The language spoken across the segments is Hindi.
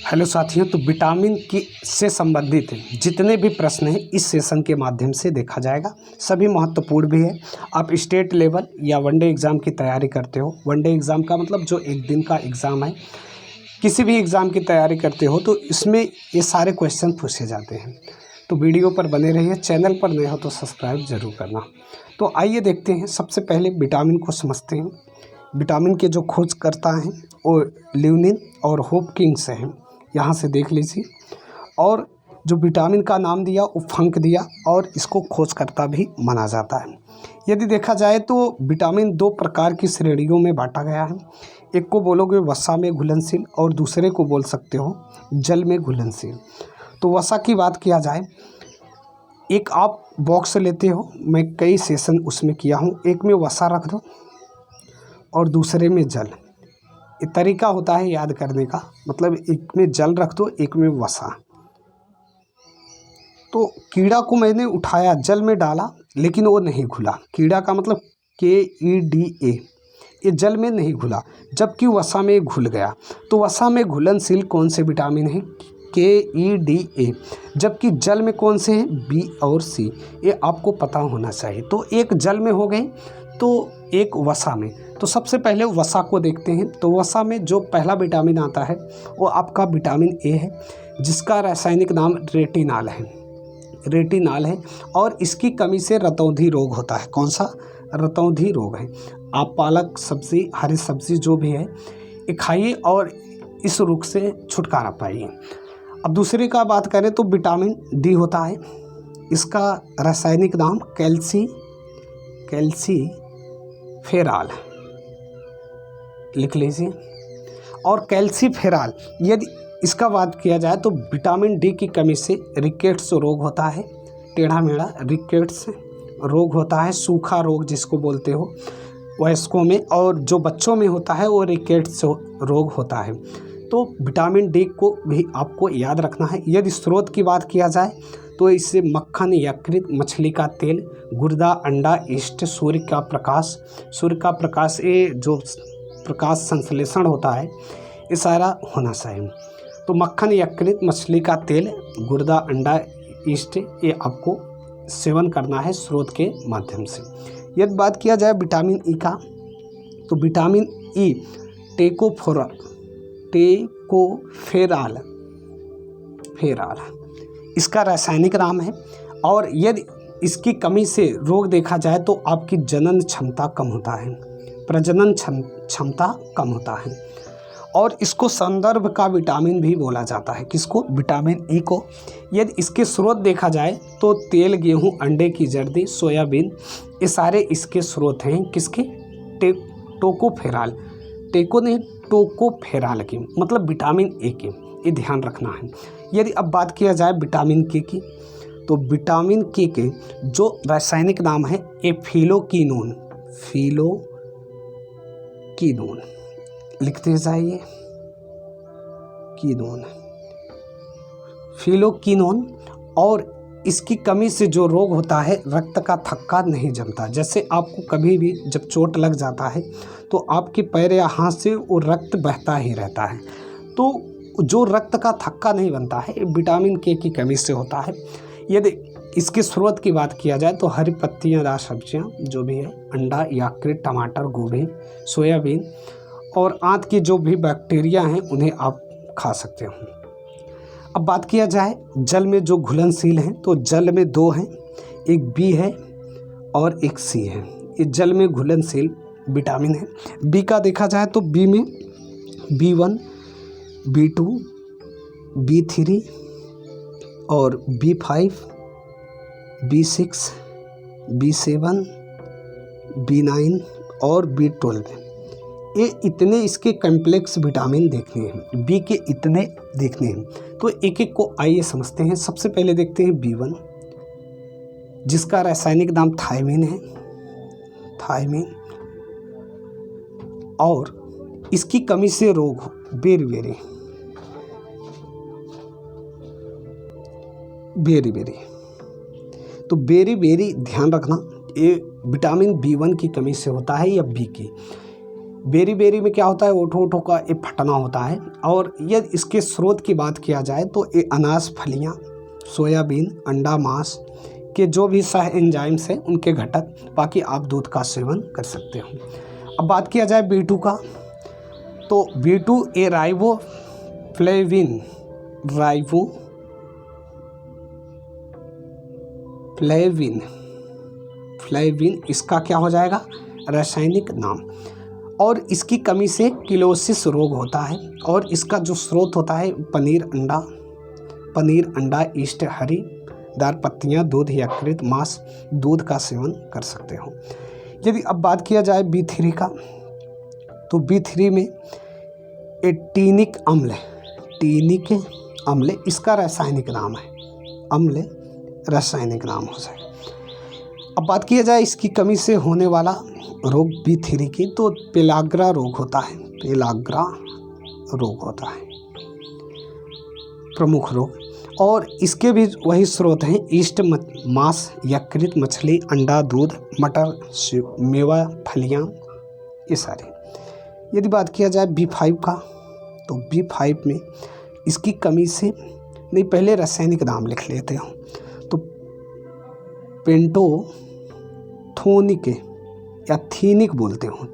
हेलो साथियों, तो विटामिन की से संबंधित जितने भी प्रश्न हैं इस सेशन के माध्यम से देखा जाएगा। सभी महत्वपूर्ण भी है। आप स्टेट लेवल या वनडे एग्ज़ाम की तैयारी करते हो, वनडे एग्ज़ाम का मतलब जो एक दिन का एग्ज़ाम है, किसी भी एग्ज़ाम की तैयारी करते हो तो इसमें ये सारे क्वेश्चन पूछे जाते हैं। तो वीडियो पर बने रहिए, चैनल पर नए हो तो सब्सक्राइब जरूर करना। तो आइए देखते हैं, सबसे पहले विटामिन को समझते हैं। विटामिन के जो खोजकर्ता हैं वो लिवनिन और होपकिंस हैं, यहाँ से देख लीजिए। और जो विटामिन का नाम दिया वो फंक दिया और इसको खोजकर्ता भी माना जाता है। यदि देखा जाए तो विटामिन दो प्रकार की श्रेणियों में बांटा गया है। एक को बोलोगे वसा में घुलनशील और दूसरे को बोल सकते हो जल में घुलनशील। तो वसा की बात किया जाए, एक आप बॉक्स लेते हो, मैं कई सेशन उसमें किया हूँ, एक में वसा रख दो और दूसरे में जल। ये तरीका होता है याद करने का, मतलब एक में जल रख दो, एक में वसा। तो कीड़ा को मैंने उठाया, जल में डाला, लेकिन वो नहीं घुला। कीड़ा का मतलब KEDA, ये जल में नहीं घुला, जबकि वसा में घुल गया। तो वसा में घुलनशील कौन से विटामिन है? KEDA। जबकि जल में कौन से हैं? B और C। ये आपको पता होना चाहिए। तो एक जल में हो गए तो एक वसा में। तो सबसे पहले वसा को देखते हैं। तो वसा में जो पहला विटामिन आता है वो आपका विटामिन A है, जिसका रासायनिक नाम रेटिनाल है। रेटिनाल है और इसकी कमी से रतौंधी रोग होता है। कौन सा? रतौंधी रोग है। आप पालक सब्जी, हरी सब्जी जो भी है ये खाइए और इस रोग से छुटकारा पाइए। अब दूसरे का बात करें तो विटामिन D होता है। इसका रासायनिक नाम कैल्सीफेराल, लिख लीजिए। और कैल्सीफेराल, यदि इसका बात किया जाए तो विटामिन D की कमी से रिकेट्स रोग होता है, टेढ़ा मेढ़ा रिकेट्स रोग होता है, सूखा रोग जिसको बोलते हो वयस्कों में, और जो बच्चों में होता है वो रिकेट्स रोग होता है। तो विटामिन D को भी आपको याद रखना है। यदि स्रोत की बात किया जाए तो इससे मक्खन, यकृत, मछली का तेल, गुर्दा, अंडा, यीस्ट, सूर्य का प्रकाश, ये जो प्रकाश संश्लेषण होता है ये सारा होना चाहिए। तो मक्खन, यकृत, मछली का तेल, गुर्दा, अंडा, यीस्ट, ये आपको सेवन करना है स्रोत के माध्यम से। यदि बात किया जाए विटामिन E का, तो विटामिन E टेकोफेराल इसका रासायनिक नाम है। और यदि इसकी कमी से रोग देखा जाए तो आपकी जनन क्षमता कम होता है, प्रजनन क्षमता कम होता है। और इसको संदर्भ का विटामिन भी बोला जाता है। किसको? विटामिन E को। यदि इसके स्रोत देखा जाए तो तेल, गेहूं, अंडे की जर्दी, सोयाबीन, ये सारे इसके स्रोत हैं। किसके? टोकोफेराल की, मतलब विटामिन A के। ये ध्यान रखना है। यदि अब बात किया जाए विटामिन K की, तो विटामिन K के जो रासायनिक नाम है फिलोकिनोन, लिखते जाइए, फिलोकिनोन। और इसकी कमी से जो रोग होता है, रक्त का थक्का नहीं जमता। जैसे आपको कभी भी जब चोट लग जाता है तो आपके पैर या हाथ से वो रक्त बहता ही रहता है, तो जो रक्त का थक्का नहीं बनता है विटामिन K की कमी से होता है। यदि इसके स्रोत की बात किया जाए तो हरी पत्तियाँ, सब्जियाँ जो भी है, अंडा, यकृत, टमाटर, गोभी, सोयाबीन, और आंत की जो भी बैक्टीरिया हैं उन्हें आप खा सकते हो। अब बात किया जाए जल में जो घुलनशील हैं, तो जल में दो हैं, एक B है और एक C है। ये जल में घुलनशील विटामिन है। B का देखा जाए तो B में B1, B2, B3 और B5, B6, B7, B9 और B12, ये इतने इसके कॉम्प्लेक्स विटामिन देखने हैं। B के इतने देखने हैं, तो एक एक को आइए समझते हैं। सबसे पहले देखते हैं B1, जिसका रासायनिक नाम थायमिन है, और इसकी कमी से रोग बेरी, तो बेरी ध्यान रखना, ये विटामिन B1 की कमी से होता है या B की। बेरी बेरी में क्या होता है, ओठों ओठों का एक फटना होता है। और यदि इसके स्रोत की बात किया जाए तो ये अनाज, फलियां, सोयाबीन, अंडा, मांस के जो भी सह एंजाइम्स हैं उनके घटक, बाकी आप दूध का सेवन कर सकते हो। अब बात किया जाए B2 का, तो B2 ए राइबोफ्लेविन फ्लेविन इसका क्या हो जाएगा, रासायनिक नाम। और इसकी कमी से किलोसिस रोग होता है। और इसका जो स्रोत होता है पनीर, अंडा, ईस्ट, हरी दार पत्तियाँ, दूध, यकृत, मांस, दूध का सेवन कर सकते हो। यदि अब बात किया जाए B3 का, तो B3 में टीनिक अम्ल इसका रासायनिक नाम है, अम्ल रासायनिक नाम हो जाएगा। अब बात किया जाए इसकी कमी से होने वाला रोग B3 की, तो पेलाग्रा रोग होता है, प्रमुख रोग। और इसके भी वही स्रोत हैं, ईस्ट, मांस, यकृत, मछली, अंडा, दूध, मटर, मेवा, फलियां, ये सारे। यदि बात किया जाए B5 का, तो B5 में इसकी कमी से, नहीं पहले रासायनिक नाम लिख लेते हो, तो पेंटोथोनिक या थीनिक बोलते हो,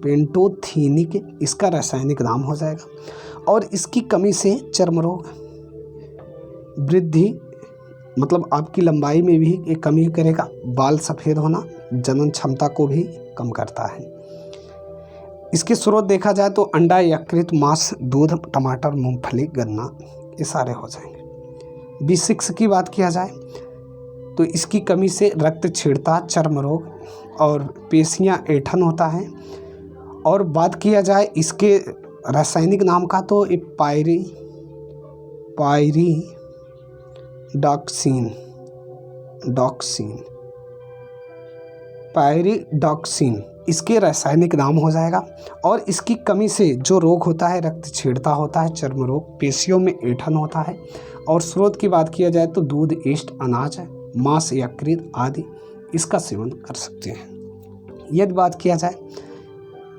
पेंटोथीनिक इसका रासायनिक नाम हो जाएगा। और इसकी कमी से चर्म रोग, वृद्धि मतलब आपकी लंबाई में भी एक कमी करेगा, बाल सफ़ेद होना, जनन क्षमता को भी कम करता है। इसके स्रोत देखा जाए तो अंडा, यकृत, मांस, दूध, टमाटर, मूंगफली, गन्ना, ये सारे हो जाएंगे। B6 की बात किया जाए तो इसकी कमी से रक्त छीड़ता, चर्म रोग और पेशियां ऐंठन होता है। और बात किया जाए इसके रासायनिक नाम का, तो ये पायरिडॉक्सिन इसके रासायनिक नाम हो जाएगा। और इसकी कमी से जो रोग होता है, रक्त छीड़ता होता है, चर्म रोग, पेशियों में ऐंठन होता है। और स्रोत की बात किया जाए तो दूध, ईस्ट, अनाज, मांस, यकृत आदि इसका सेवन कर सकते हैं। यदि बात किया जाए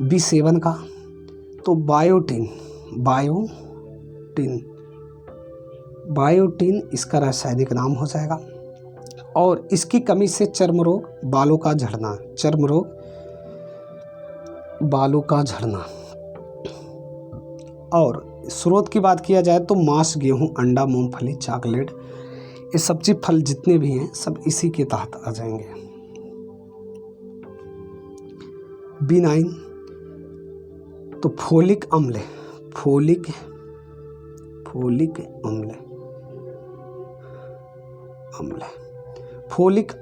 B7 का, तो बायोटिन इसका रासायनिक नाम हो जाएगा। और इसकी कमी से चर्म रोग, बालों का झड़ना। और स्रोत की बात किया जाए तो मांस, गेहूं, अंडा, मूंगफली, चॉकलेट, ये सब्जी फल जितने भी हैं सब इसी के तहत आ जाएंगे। B9 तो फोलिक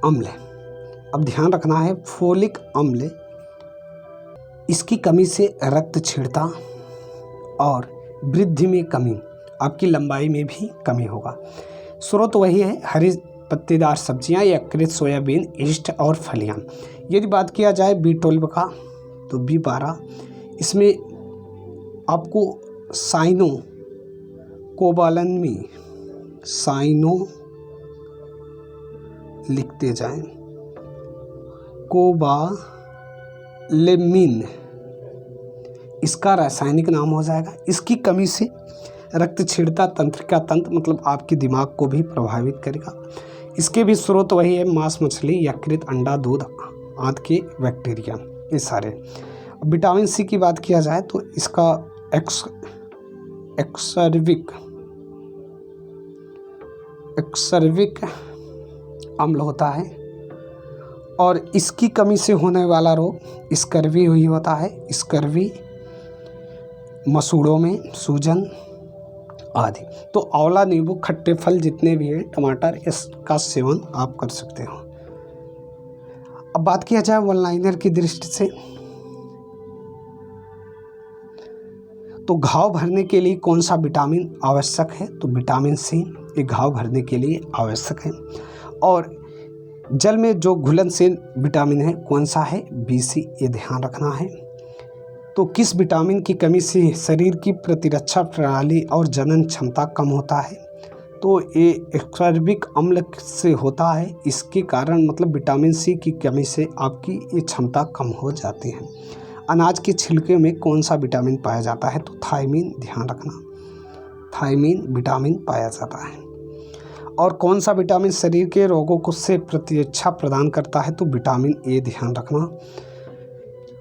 अम्ल अब ध्यान रखना है, फोलिक अम्ल इसकी कमी से रक्त छीड़ता और वृद्धि में कमी, आपकी लंबाई में भी कमी होगा। स्रोत वही है, हरी पत्तेदार सब्जियां, यकृत, सोयाबीन, ईस्ट और फलियां। यदि बात किया जाए B12 का, तो B12 इसमें आपको लिखते जाएं, कोबालेमिन इसका रासायनिक नाम हो जाएगा। इसकी कमी से रक्त छीड़ता, तंत्रिका तंत्र मतलब आपके दिमाग को भी प्रभावित करेगा। इसके भी स्रोत वही है, मांस, मछली, यकृत, अंडा, दूध आदि के बैक्टीरिया, ये सारे। विटामिन C की बात किया जाए तो इसका एक्सर्विक अम्ल होता है। और इसकी कमी से होने वाला रोग स्कर्वी हुई होता है, स्कर्वी, मसूड़ों में सूजन आदि। तो आंवला, नींबू, खट्टे फल जितने भी हैं, टमाटर, इसका सेवन आप कर सकते हो। अब बात किया जाए वन लाइनर की दृष्टि से, तो घाव भरने के लिए कौन सा विटामिन आवश्यक है, तो विटामिन C ये घाव भरने के लिए आवश्यक है। और जल में जो घुलनशील विटामिन है कौन सा है, BC, ये ध्यान रखना है। तो किस विटामिन की कमी से शरीर की प्रतिरक्षा प्रणाली और जनन क्षमता कम होता है, तो ये एक्सर्बिक अम्ल से होता है। इसके कारण मतलब विटामिन C की कमी से आपकी ये क्षमता कम हो जाती है। अनाज के छिलके में कौन सा विटामिन पाया जाता है? तो थायमीन, ध्यान रखना, थायमीन विटामिन पाया जाता है। और कौन सा विटामिन शरीर के रोगों को से प्रतिरक्षा प्रदान करता है? तो विटामिन ए, ध्यान रखना।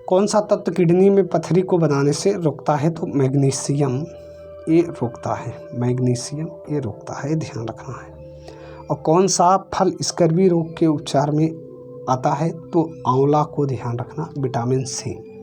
कौन सा तत्व किडनी में पथरी को बनाने से रोकता है? तो मैग्नीशियम ए रोकता है, मैग्नीशियम ए रोकता है, ध्यान रखना है। और कौन सा फल स्कर्वी रोग के उपचार में आता है? तो आंवला को ध्यान रखना, विटामिन सी।